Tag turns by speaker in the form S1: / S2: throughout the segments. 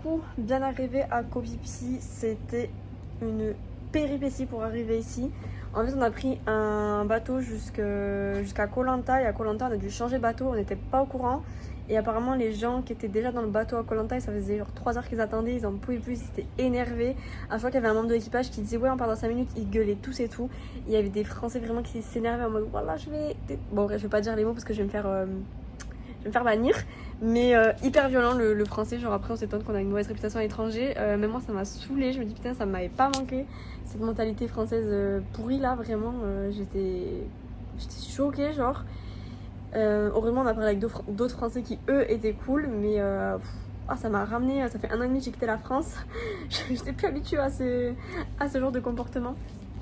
S1: coup, bien arrivé à Koh Phi Phi, c'était une péripétie pour arriver ici. En fait, on a pris un bateau jusqu'à Koh Lanta et à Koh Lanta, on a dû changer de bateau, on n'était pas au courant. Et apparemment, les gens qui étaient déjà dans le bateau à Koh Lanta, ça faisait genre 3 heures qu'ils attendaient, ils en pouvaient plus, ils étaient énervés. À chaque fois qu'il y avait un membre de l'équipage qui disait ouais, on part dans 5 minutes, ils gueulaient tous et tout. Il y avait des Français vraiment qui s'énervaient en mode voilà, je vais. Bon, bref, je vais pas dire les mots parce que je vais me faire bannir, mais hyper violent le français. Genre après on s'étonne qu'on a une mauvaise réputation à l'étranger. Même moi ça m'a saoulée, je me dis putain ça m'avait pas manqué cette mentalité française pourrie là, vraiment j'étais choquée genre. Heureusement on a parlé avec d'autres français qui eux étaient cool, mais ça m'a ramené, ça fait 1 an et demi que j'ai quitté la France. J'étais plus habituée à ce genre de comportement.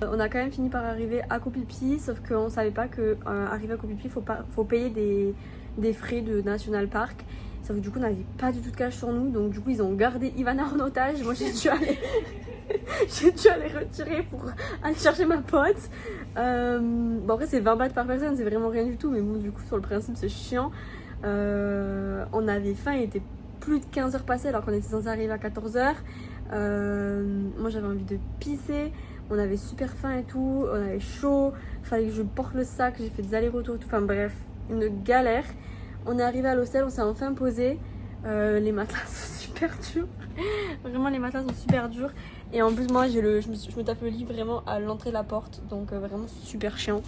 S1: On a quand même fini par arriver à Koh Phi Phi, sauf qu'on savait pas que arriver à Koh Phi Phi faut payer des frais de National Park. Sauf que du coup on n'avait pas du tout de cash sur nous, donc du coup ils ont gardé Ivana en otage. Moi j'ai dû aller retirer pour aller chercher ma pote. Bon après c'est 20 bahts par personne, c'est vraiment rien du tout, mais bon du coup sur le principe c'est chiant. On avait faim, il était plus de 15 heures passées alors qu'on était censé arriver à 14 heures. Moi j'avais envie de pisser. On avait super faim et tout, on avait chaud, fallait que je porte le sac, j'ai fait des allers-retours et tout, enfin bref, une galère. On est arrivé à l'hostel, on s'est enfin posé, les matelas sont super durs, vraiment les matelas sont super durs. Et en plus moi je me tape le lit vraiment à l'entrée de la porte, donc vraiment super chiant,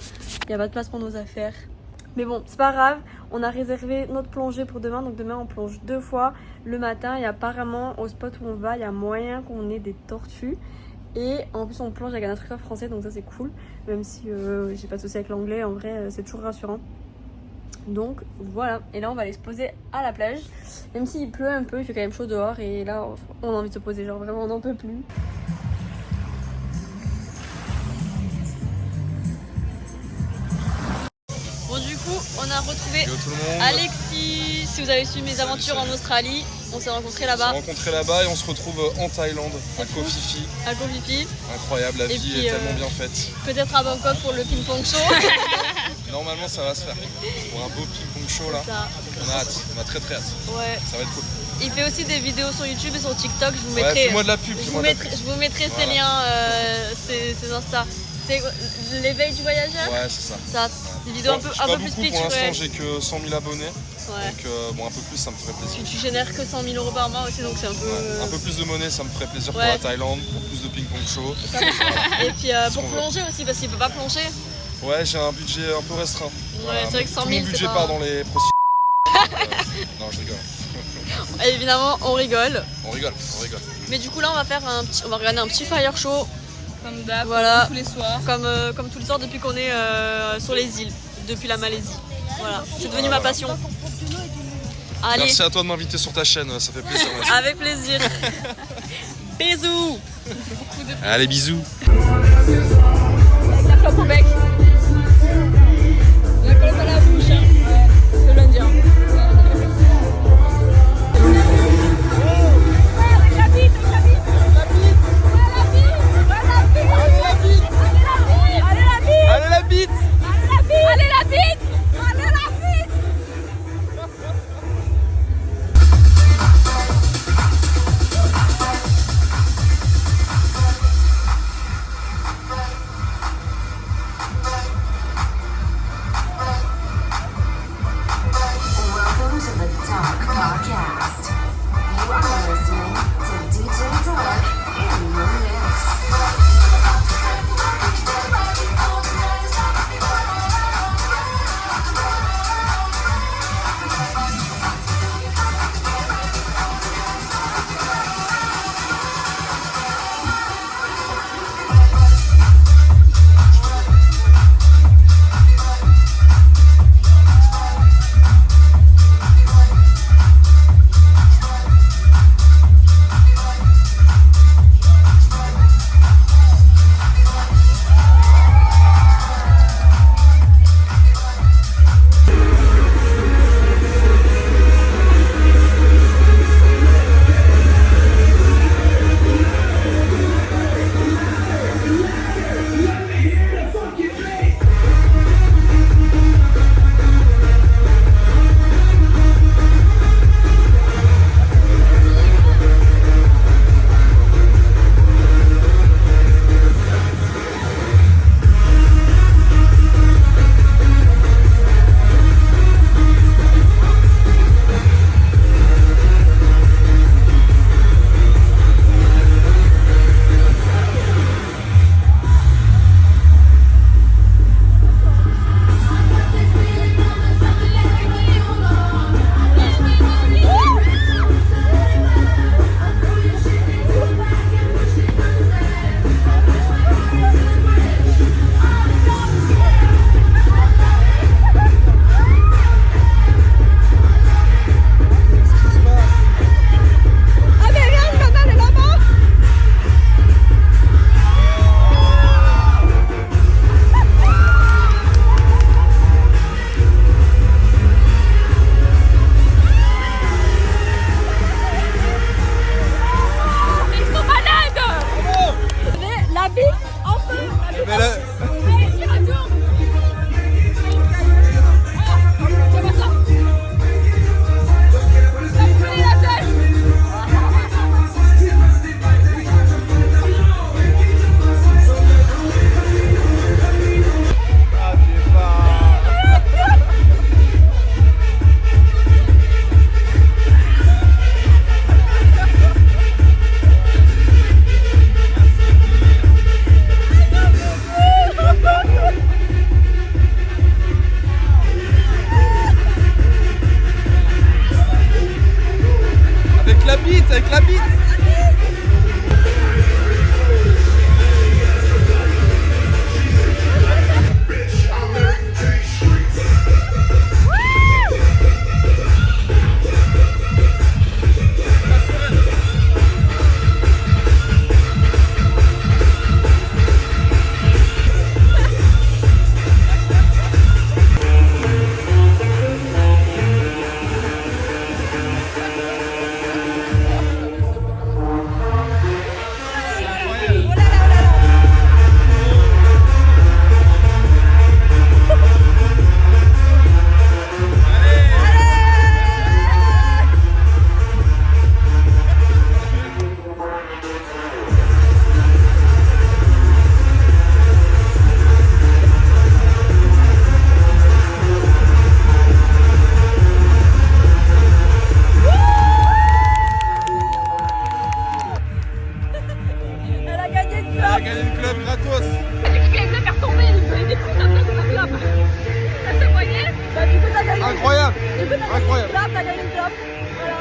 S1: il n'y a pas de place pour nos affaires. Mais bon, c'est pas grave, on a réservé notre plongée pour demain, donc demain on plonge 2 fois le matin et apparemment au spot où on va, il y a moyen qu'on ait des tortues. Et en plus on plonge avec un instructeur français, donc ça c'est cool. Même si j'ai pas de soucis avec l'anglais, en vrai c'est toujours rassurant. Donc voilà, et là on va aller se poser à la plage. Même s'il pleut un peu, il fait quand même chaud dehors. Et là on a envie de se poser, genre vraiment on n'en peut plus. Bon du coup on a retrouvé Alexis. Si vous avez suivi mes aventures en Australie, on s'est rencontrés là-bas.
S2: On s'est rencontrés là-bas et on se retrouve en Thaïlande, à Koh Phi Phi.
S1: À Koh Phi Phi.
S2: Incroyable, la vie est tellement bien faite.
S1: Peut-être à Bangkok pour le ping-pong show.
S2: Normalement ça va se faire. Pour un beau ping-pong show là. On a hâte, on a très hâte.
S1: Ouais.
S2: Ça va être cool.
S1: Il fait aussi des vidéos sur YouTube et sur TikTok. Je vous mettrai.
S2: Fais-moi de la pub.
S1: Je vous mettrai ses liens, ses Insta. C'est l'éveil du voyageur.
S2: Ouais, c'est ça.
S1: Des vidéos un peu plus speech.
S2: Pour l'instant, j'ai que 100 000 abonnés.
S1: Ouais.
S2: Donc bon, un peu plus, ça me ferait plaisir.
S1: Tu génères que 100 000 € par mois aussi, donc c'est un peu.
S2: Ouais. Un peu plus de monnaie, ça me ferait plaisir pour la Thaïlande, pour plus de ping-pong show.
S1: Et puis pour plonger aussi, parce qu'il peut pas plonger.
S2: Ouais, j'ai un budget un peu restreint.
S1: Ouais, c'est vrai que 100 000
S2: mon budget
S1: pas...
S2: part dans les prostituées. Non, je rigole.
S1: Et évidemment, on rigole.
S2: On rigole.
S1: Mais du coup, là, on va regarder un petit fire show.
S3: Comme d'hab,
S1: voilà.
S3: tous les soirs.
S1: Comme tous les soirs depuis qu'on est sur les îles, depuis la Malaisie. Voilà, c'est devenu ma passion. Allez.
S2: Merci à toi de m'inviter sur ta chaîne, ça fait plaisir.
S1: Avec plaisir. Bisous.
S2: Allez, bisous.
S3: Avec la clope au bec. La clope à la bouche, hein. C'est l'Indien.
S2: Allez la bite!
S3: Allez la bite!
S4: Welcome to the Dark Podcast. You are listening to DJ Dark in your mix.
S2: bite, avec la bite. Incroyable! Incroyable!
S1: Là, t'as gagné une clope. Voilà.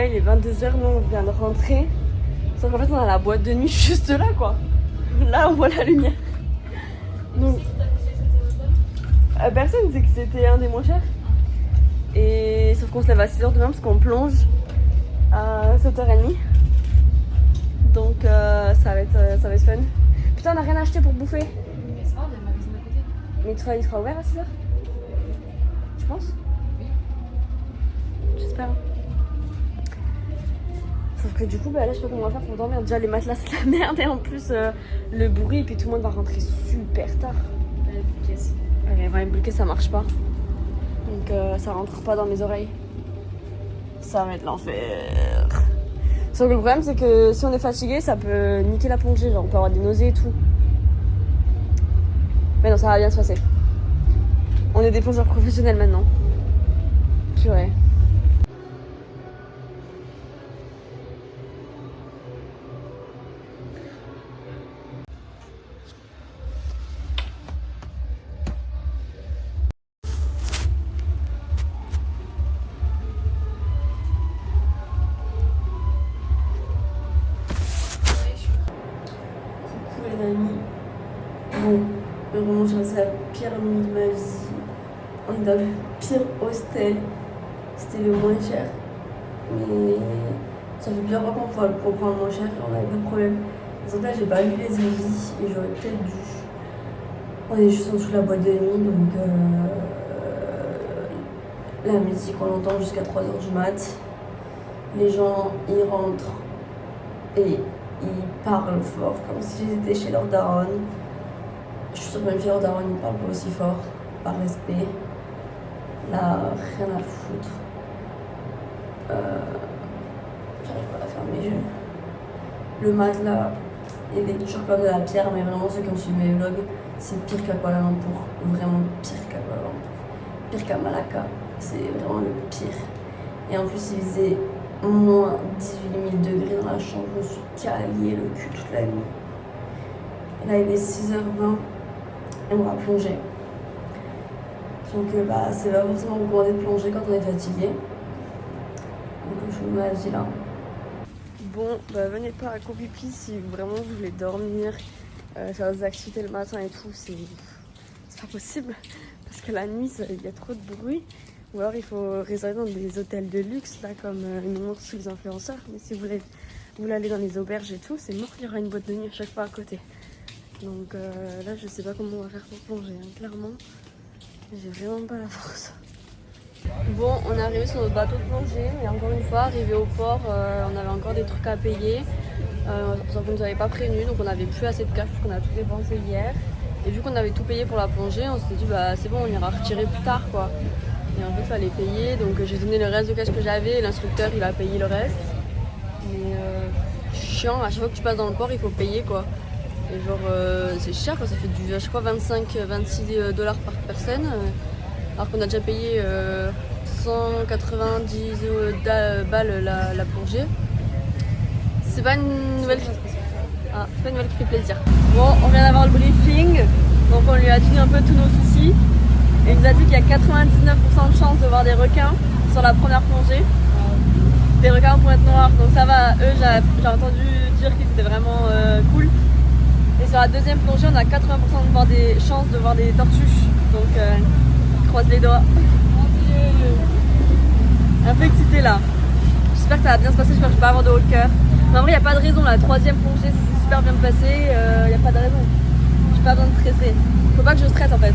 S1: Il est 22h, nous on vient de rentrer. Sauf qu'en fait on a la boîte de nuit juste là quoi. Là on voit la lumière. Donc, personne disait que c'était un des moins chers. Et sauf qu'on se lève à 6h demain parce qu'on plonge à 7h30. Donc ça va être fun. Putain on a rien acheté pour bouffer.
S3: Mais ça va, il y a le magasin d'à côté.
S1: Mais il sera ouvert à 6h? Tu penses?
S3: Oui.
S1: J'espère. Sauf que du coup, là, je sais pas comment on va faire pour dormir. Déjà, les matelas, c'est la merde. Et en plus, le bruit. Et puis tout le monde va rentrer super tard. Ouais, vraiment, le ça marche pas. Donc, ça rentre pas dans mes oreilles. Ça va être l'enfer. Sauf que le problème, c'est que si on est fatigué, ça peut niquer la plongée. Genre, on peut avoir des nausées et tout. Mais non, ça va bien se passer. On est des plongeurs professionnels maintenant. Purée. Bon, vraiment, j'ai passé la pire nuit de ma vie. On est dans le pire hostel C'était le moins cher. Mais ça fait plusieurs fois qu'on pour prendre moins cher et on n'avait pas de problème. Donc là, j'ai pas lu les avis et j'aurais peut-être dû. On est juste en dessous de la boîte de nuit, donc la musique on l'entend jusqu'à 3h du mat. Les gens ils rentrent et ils parlent fort comme s'ils étaient chez leur daronne. Je suis sûre que même chez leur daronne ils parlent pas aussi fort, par respect. Là, rien à foutre. J'arrive pas à faire mes jeux. Le matelas, il est toujours comme de la pierre, mais vraiment ceux qui ont suivi mes vlogs, c'est pire qu'à Kuala Lumpur. Vraiment pire qu'à Kuala Lumpur. Pire qu'à Malacca. C'est vraiment le pire. Et en plus, il faisait moins 18 000 degrés dans la chambre. Je me suis calée le cul toute la nuit. Et là, il est 6h20 et on va plonger. Donc, c'est pas forcément recommandé de plonger quand on est fatigué. Donc, je vous mets là. Bon, venez pas à Koh Phi Phi si vraiment vous voulez dormir, faire des activités le matin et tout, c'est pas possible parce que la nuit il y a trop de bruit. Ou alors il faut réserver dans des hôtels de luxe là comme une montre sous les influenceurs. Mais si vous voulez aller dans les auberges et tout, c'est mort, il y aura une boîte de nuit à chaque fois à côté. Donc là je sais pas comment on va faire pour plonger, hein. Clairement j'ai vraiment pas la force. Bon, on est arrivé sur notre bateau de plongée, mais encore une fois, arrivé au port, on avait encore des trucs à payer. Sauf qu'on nous avait pas prévenu, donc on n'avait plus assez de cash puisqu'on a tout dépensé hier. Et vu qu'on avait tout payé pour la plongée, on s'était dit c'est bon, on ira retirer plus tard quoi. Et en fait, il fallait payer, donc j'ai donné le reste de cash que j'avais et l'instructeur il a payé le reste. Mais chiant, à chaque fois que tu passes dans le port, il faut payer quoi. Et genre, c'est cher quoi, ça fait je crois 25-26 $ par personne. Alors qu'on a déjà payé 190 balles la plongée. C'est pas une nouvelle qui fait plaisir. Bon, on vient d'avoir le briefing, donc on lui a dit un peu tous nos soucis. Et il nous a dit qu'il y a 99% de chances de voir des requins sur la première plongée. Des requins en pointe noire, donc ça va, eux j'ai entendu dire qu'ils étaient vraiment cool. Et sur la deuxième plongée, on a 80% de chances de voir des tortues. Donc croise les doigts. Un peu excitée là. J'espère que ça va bien se passer, j'espère que je vais pas avoir de haut le cœur. Mais en vrai, il n'y a pas de raison. La troisième plongée, c'est super bien passé. Il n'y a pas de raison. J'ai pas besoin de stresser. Faut pas que je stresse en fait.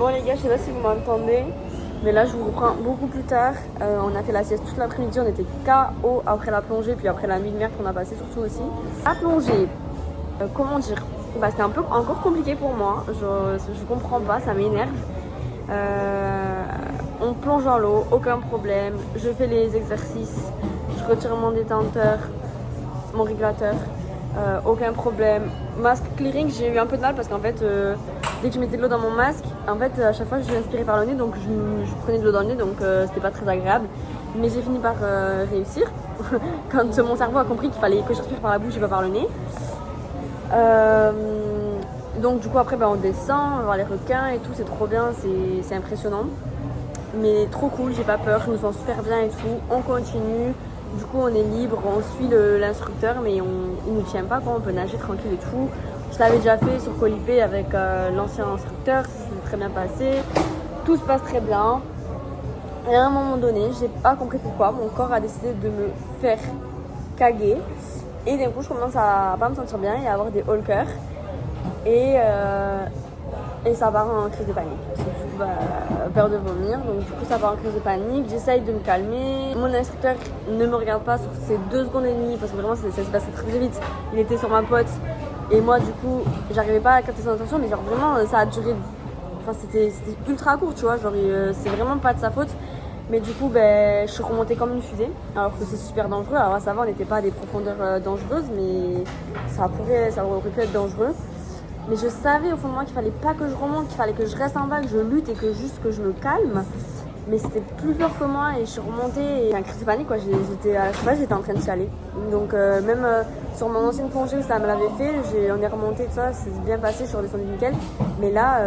S1: Bon les gars, je sais pas si vous m'entendez, mais là je vous reprends beaucoup plus tard. On a fait la sieste toute l'après-midi, on était KO après la plongée, puis après la nuit de merde qu'on a passée surtout aussi. La plongée, comment dire, bah, c'est un peu encore compliqué pour moi, je comprends pas, ça m'énerve. On plonge dans l'eau, aucun problème, je fais les exercices, je retire mon détenteur, mon régulateur, aucun problème. Masque clearing, j'ai eu un peu de mal parce qu'en fait dès que je mettais de l'eau dans mon masque, en fait à chaque fois je inspirais par le nez, donc je prenais de l'eau dans le nez, donc c'était pas très agréable, mais j'ai fini par réussir quand mon cerveau a compris qu'il fallait que je respire par la bouche et pas par le nez. Donc du coup après on descend, on va voir les requins et tout, c'est trop bien, c'est impressionnant, mais trop cool, j'ai pas peur, je me sens super bien et tout. On continue, du coup on est libre, on suit l'instructeur, mais il nous tient pas quoi, on peut nager tranquille et tout. Je l'avais déjà fait sur Colipé avec l'ancien instructeur, ça s'est très bien passé, tout se passe très bien. Et à un moment donné, j'ai pas compris pourquoi, mon corps a décidé de me faire caguer. Et d'un coup, je commence à pas me sentir bien et à avoir des hauts le cœur. Et ça part en crise de panique. Parce que du coup, peur de vomir. Donc du coup, ça part en crise de panique. J'essaye de me calmer. Mon instructeur ne me regarde pas sur ces 2 secondes et demie. Parce que vraiment, ça se passait très vite. Il était sur ma pote. Et moi, du coup, j'arrivais pas à capter son attention. Mais genre vraiment, ça a duré... Enfin, c'était ultra court, tu vois. Genre, c'est vraiment pas de sa faute. Mais du coup, je suis remontée comme une fusée, alors que c'est super dangereux. Alors là, ça va, on n'était pas à des profondeurs dangereuses, mais ça aurait pu être dangereux. Mais je savais au fond de moi qu'il fallait pas que je remonte, qu'il fallait que je reste en bas, que je lutte et que je me calme. Mais c'était plus fort que moi et je suis remontée et un crise de panique quoi. J'étais en train de chialer. Donc même sur mon ancienne plongée où ça me l'avait fait, on est remonté tout ça, c'est bien passé, je suis redescendue nickel. Mais là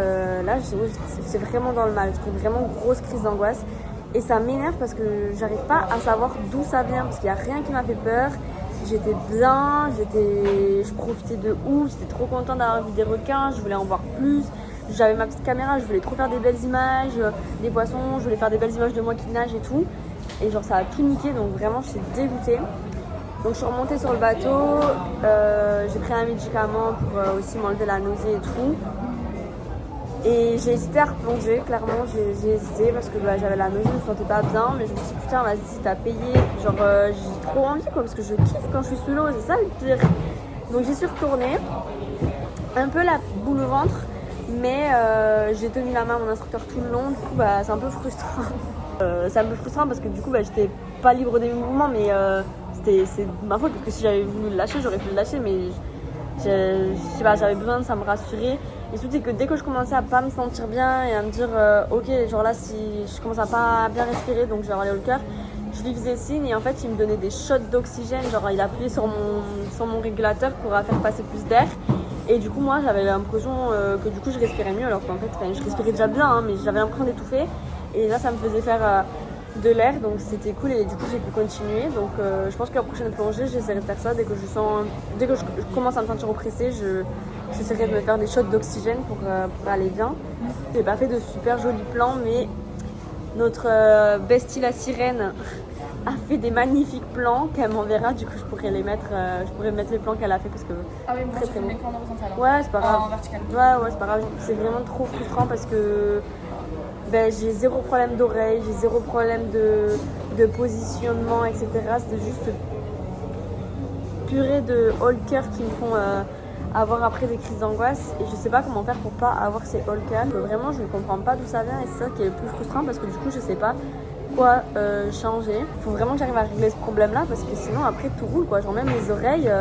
S1: c'est vraiment dans le mal. J'ai une vraiment grosse crise d'angoisse. Et ça m'énerve parce que j'arrive pas à savoir d'où ça vient, parce qu'il n'y a rien qui m'a fait peur. J'étais bien, je profitais de ouf, j'étais trop contente d'avoir vu des requins, je voulais en voir plus. J'avais ma petite caméra, je voulais trop faire des belles images, des poissons, je voulais faire des belles images de moi qui nage et tout. Et genre ça a tout niqué, donc vraiment je suis dégoûtée. Donc je suis remontée sur le bateau, j'ai pris un médicament pour aussi m'enlever la nausée et tout. Et j'ai hésité à replonger, clairement j'ai hésité parce que j'avais la nausée, je me sentais pas bien, mais je me suis dit putain vas-y si t'as payé, genre j'ai trop envie quoi, parce que je kiffe quand je suis sous l'eau, c'est ça le pire. Donc j'y suis retournée, un peu la boule au ventre, mais j'ai tenu la main à mon instructeur tout le long, du coup c'est un peu frustrant. C'est un peu frustrant parce que du coup j'étais pas libre des mouvements, mais c'est ma faute parce que si j'avais voulu le lâcher, j'aurais pu le lâcher, mais je sais pas, j'avais besoin de ça me rassurer. Et surtout que dès que je commençais à pas me sentir bien et à me dire ok, genre là si je commence à pas bien respirer, donc je vais avoir les hauts le cœur, je lui faisais signe et en fait il me donnait des shots d'oxygène, genre il appuyait sur mon régulateur pour faire passer plus d'air. Et du coup moi j'avais l'impression que du coup je respirais mieux, alors qu'en fait je respirais déjà bien hein, mais j'avais l'impression d'étouffer. Et là ça me faisait faire de l'air, donc c'était cool et du coup j'ai pu continuer. Donc je pense que la prochaine plongée j'essaierai de faire ça dès que je commence à me sentir oppressée, j'essaierai de me faire des shots d'oxygène pour aller bien. J'ai pas fait de super jolis plans, mais notre bestie la sirène a fait des magnifiques plans qu'elle m'enverra. Du coup je pourrais mettre les plans qu'elle a fait parce que
S3: Ah oui, moi
S1: très
S3: je
S1: très
S3: fais
S1: bon.
S3: mes plans en horizontal.
S1: Ouais c'est pas grave.
S3: En vertical.
S1: Ouais c'est pas grave. C'est vraiment trop frustrant parce que j'ai zéro problème d'oreille, j'ai zéro problème de positionnement, etc. C'est juste purée de haut le cœur qui me font avoir après des crises d'angoisse. Et je sais pas comment faire pour pas avoir ces haut le cœur. Vraiment, je ne comprends pas d'où ça vient et c'est ça qui est le plus frustrant parce que du coup, je sais pas quoi changer. Il faut vraiment que j'arrive à régler ce problème-là parce que sinon, après, tout roule quoi. Genre, même les oreilles.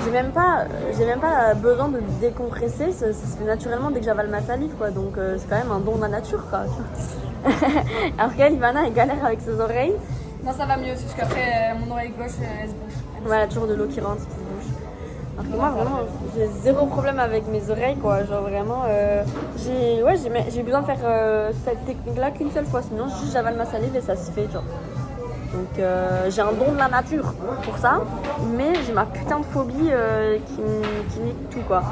S1: J'ai même pas besoin de décompresser, ça se fait naturellement dès que j'avale ma salive quoi, donc c'est quand même un don de la nature quoi. Alors qu'elle, Ivana, elle galère avec ses oreilles.
S3: Non, ça va mieux, c'est juste qu'après mon oreille gauche elle se bouche.
S1: Ouais, il y a toujours de l'eau qui rentre, qui se bouche. Alors que moi vraiment, j'ai zéro problème avec mes oreilles quoi, genre vraiment, j'ai besoin de faire cette technique là qu'une seule fois, sinon juste j'avale ma salive et ça se fait genre. Donc j'ai un don de la nature pour ça, mais j'ai ma putain de phobie qui nique tout quoi.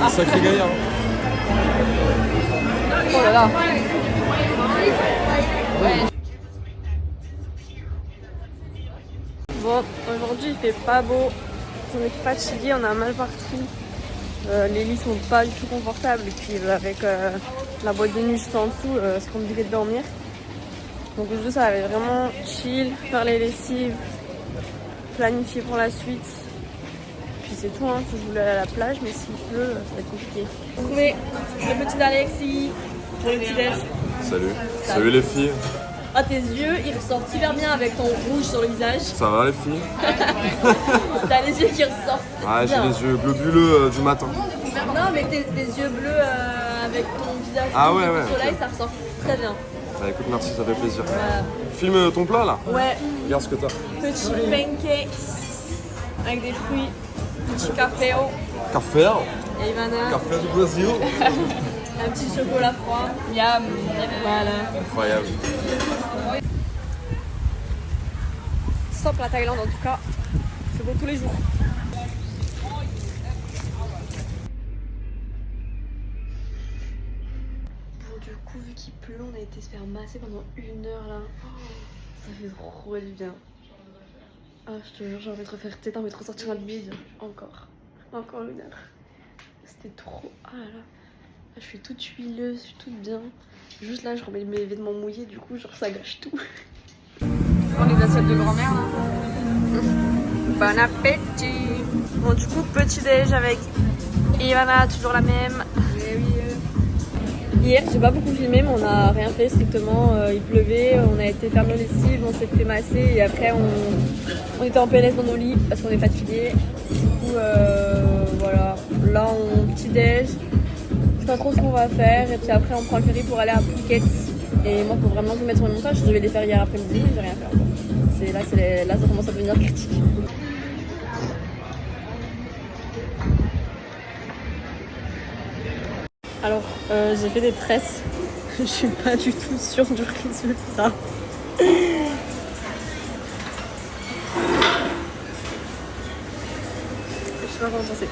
S2: Sacré gaillard.
S3: Oh là là.
S1: Bon, aujourd'hui il fait pas beau, on est fatigué, on a mal partout. Les lits sont pas du tout confortables et puis avec la boîte de nuit juste en dessous, c'est compliqué de dormir. Donc aujourd'hui ça va être vraiment chill, faire les lessives, planifier pour la suite. Puis c'est tout, hein, si je voulais aller à la plage, mais s'il pleut, ça va être compliqué.
S3: Trouvé le petit Alexis pour le petit déj.
S2: Salut. Salut les filles.
S3: Ah, tes yeux, ils ressortent super bien avec ton rouge sur le visage.
S2: Ça va les filles?
S3: T'as les yeux qui ressortent.
S2: Ah, j'ai
S3: bien.
S2: les yeux globuleux du matin.
S3: Non, mais tes yeux bleus avec ton visage
S2: Ah
S3: rouge
S2: ouais,
S3: au
S2: ouais,
S3: soleil,
S2: ok.
S3: ça ressort très bien.
S2: Bah écoute, merci, ça fait plaisir.
S3: Voilà.
S2: Filme ton plat là.
S3: Ouais,
S2: Regarde ce que t'as.
S3: petit pancake avec des fruits, petit café
S2: Café.
S3: et Ivana,
S2: Café du Brésil.
S3: un petit chocolat froid. Miam, voilà.
S2: Incroyable.
S1: Stop la Thaïlande en tout cas, c'est beau tous les jours. Bon, du coup, vu qu'il pleut, on a été se faire masser pendant 1 heure là. Ça fait trop du bien. Ah, je te jure, j'ai envie de refaire tête, j'ai envie de ressortir un bide. Encore 1 heure. C'était trop. Ah là là. Je suis toute huileuse, je suis toute bien. Juste là, je remets mes vêtements mouillés, du coup, genre ça gâche tout.
S3: On les assiettes de grand-mère là.
S1: Bon appétit. Bon, du coup, petit déj avec Ivana, toujours la même. Hier, j'ai pas beaucoup filmé, mais on a rien fait strictement. Il pleuvait, on a été faire nos lessives, on s'est fait masser et après on était en PLS dans nos lits parce qu'on est fatigué. Du coup, voilà. Là, on petit déj. Je sais pas trop ce qu'on va faire et puis après on prend le ferry pour aller à Phuket. Et moi, faut vraiment tout mettre sur le montage. Je devais les faire hier après-midi, mais j'ai rien fait encore. Là, ça commence à devenir critique. Alors, j'ai fait des tresses. Je suis pas du tout sûre du résultat. Je sais pas comment penser.